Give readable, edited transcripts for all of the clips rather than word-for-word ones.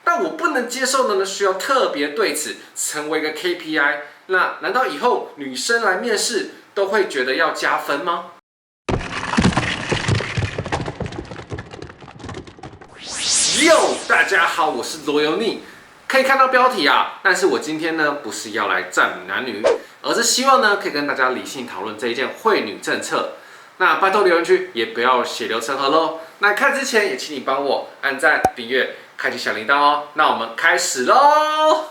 但我不能接受的呢，需要特别对此成为一个 KPI。那难道以后女生来面试都会觉得要加分吗？哟，大家好，我是罗油腻。可以看到标题啊，但是我今天呢不是要来赞美男女，而是希望呢可以跟大家理性讨论这一件惠女政策。那拜托留言区也不要血流成河喽。那看之前也请你帮我按赞、订阅、开启小铃铛哦。那我们开始喽。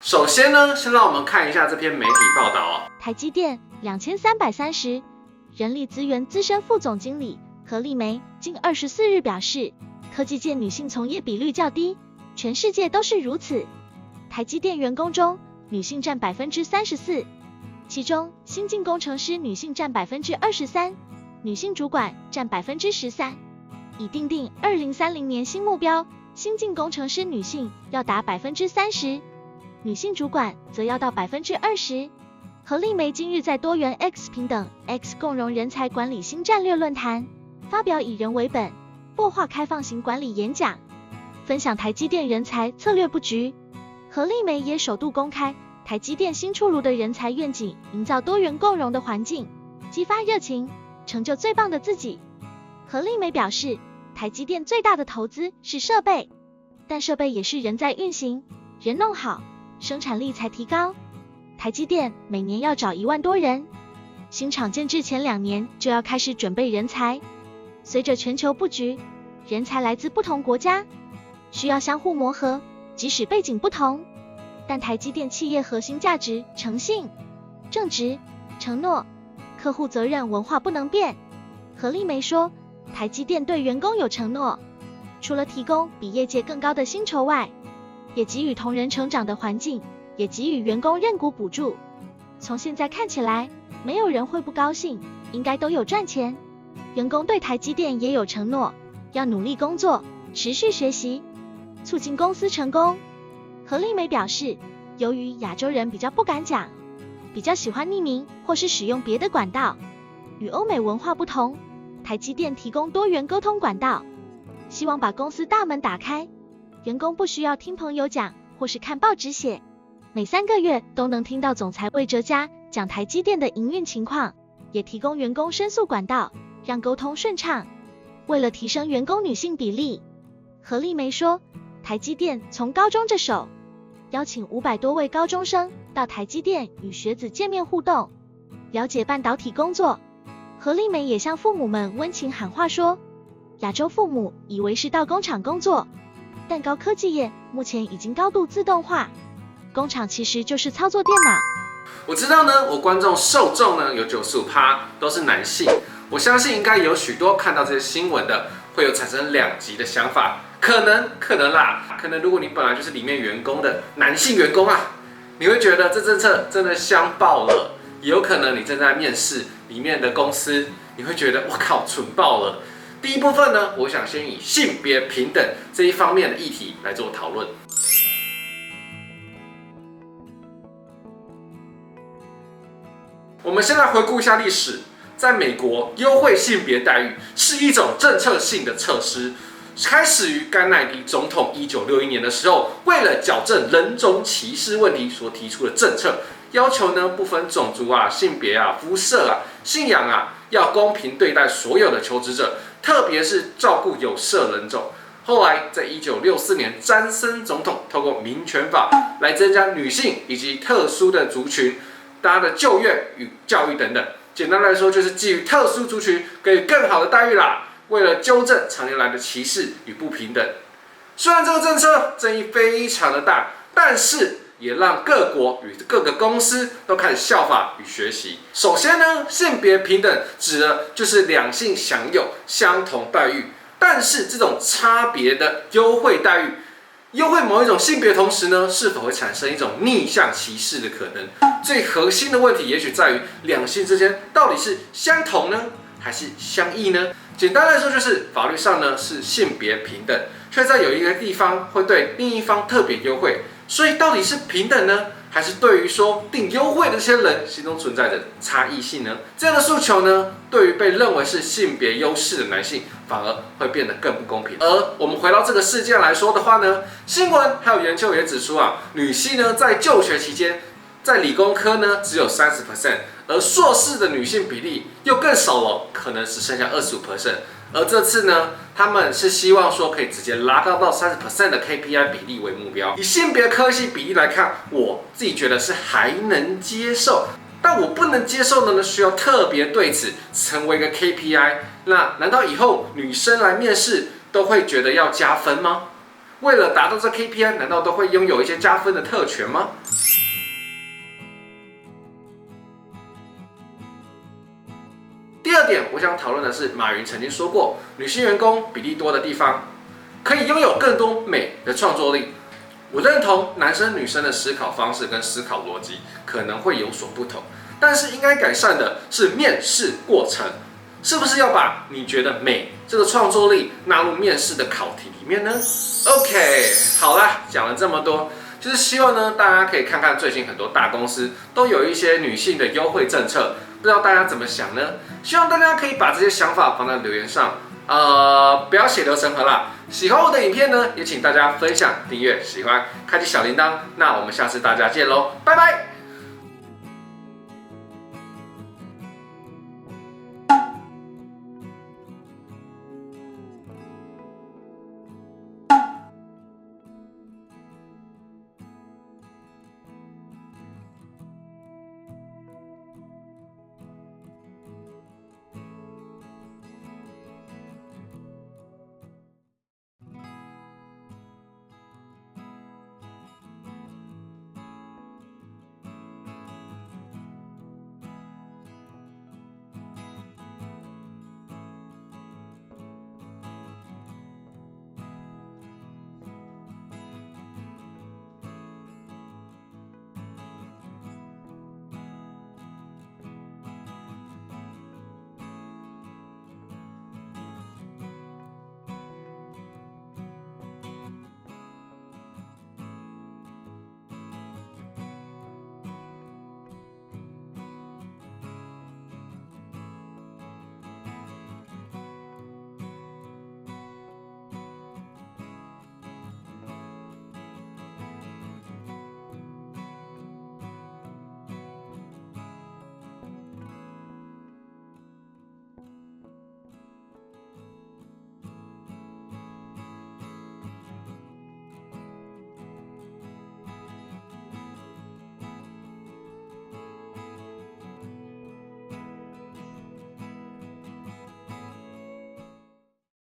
首先呢，先让我们看一下这篇媒体报道哦。台积电2330，人力资源资深副总经理何丽梅近24日表示，科技界女性从业比率较低，全世界都是如此。台积电员工中，女性占34%，其中新进工程师女性占23%，女性主管占13%。已订定2030年新目标，新进工程师女性要达30%。女性主管则要到20%。何丽梅今日在多元 X 平等 X 共融人才管理新战略论坛发表以人为本、擘画开放型管理演讲，分享台积电人才策略布局。何丽梅也首度公开台积电新出炉的人才愿景，营造多元共融的环境，激发热情，成就最棒的自己。何丽梅表示，台积电最大的投资是设备，但设备也是人在运行，人弄好，生产力才提高。台积电每年要找1万多人，新厂建制前2年就要开始准备人才。随着全球布局，人才来自不同国家，需要相互磨合，即使背景不同，但台积电企业核心价值诚信、正直、承诺、客户责任文化不能变。何丽梅说，台积电对员工有承诺，除了提供比业界更高的薪酬外，也给予同仁成长的环境，也给予员工认股补助。从现在看起来，没有人会不高兴，应该都有赚钱。员工对台积电也有承诺，要努力工作，持续学习，促进公司成功。何丽梅表示，由于亚洲人比较不敢讲，比较喜欢匿名或是使用别的管道，与欧美文化不同，台积电提供多元沟通管道，希望把公司大门打开，员工不需要听朋友讲或是看报纸写，每3个月都能听到总裁魏哲嘉讲台积电的营运情况，也提供员工申诉管道，让沟通顺畅。为了提升员工女性比例，何丽梅说，台积电从高中着手，邀请500多位高中生到台积电与学子见面互动，了解半导体工作。何丽梅也向父母们温情喊话说，亚洲父母以为是到工厂工作，但高科技业目前已经高度自动化，工厂其实就是操作电脑。我知道呢，我观众受众呢有95%都是男性，我相信应该有许多看到这些新闻的，会有产生2极的想法，可能啦，可能如果你本来就是里面员工的男性员工啊，你会觉得这政策真的香爆了，也有可能你正在面试里面的公司，你会觉得我靠蠢爆了。第一部分呢，我想先以性别平等这一方面的议题来做讨论。我们先来回顾一下历史，在美国，优惠性别待遇是一种政策性的措施，开始于甘乃迪总统1961年的时候，为了矫正人种歧视问题所提出的政策，要求呢不分种族啊、性别啊、肤色啊、信仰啊，要公平对待所有的求职者，特别是照顾有色人种。后来，在1964年，詹森总统透过民权法来增加女性以及特殊的族群大家的就业与教育等等。简单来说，就是基于特殊族群给予更好的待遇啦。为了纠正常年来的歧视与不平等，虽然这个政策争议非常的大，但是也让各国与各个公司都开始效法与学习。首先呢，性别平等指的就是两性享有相同待遇，但是这种差别的优惠待遇，优惠某一种性别同时呢，是否会产生一种逆向歧视的可能？最核心的问题也许在于两性之间到底是相同呢，还是相异呢？简单来说，就是法律上呢是性别平等，却在有一个地方会对另一方特别优惠，所以到底是平等呢，还是对于说订优惠的这些人心中存在着差异性呢？这样的诉求呢，对于被认为是性别优势的男性，反而会变得更不公平。而我们回到这个事件来说的话呢，新闻还有研究也指出啊，女性呢在就学期间，在理工科呢只有30%，而硕士的女性比例又更少了，可能只剩下25%。而这次呢，他们是希望说可以直接拉高到30% 的 KPI 比例为目标。以性别科系比例来看，我自己觉得是还能接受，但我不能接受的呢，需要特别对此成为一个 KPI。那难道以后女生来面试都会觉得要加分吗？为了达到这 KPI，难道都会拥有一些加分的特权吗？第二点，我想讨论的是，马云曾经说过，女性员工比例多的地方，可以拥有更多美的创作力。我认同男生女生的思考方式跟思考逻辑可能会有所不同，但是应该改善的是面试过程，是不是要把你觉得美这个创作力纳入面试的考题里面呢 ？OK， 好啦，讲了这么多，就是希望呢大家可以看看最近很多大公司都有一些女性的优惠政策。不知道大家怎么想呢？希望大家可以把这些想法放在留言上，不要血流成河啦。喜欢我的影片呢，也请大家分享、订阅、喜欢、开启小铃铛。那我们下次大家见喽，拜拜。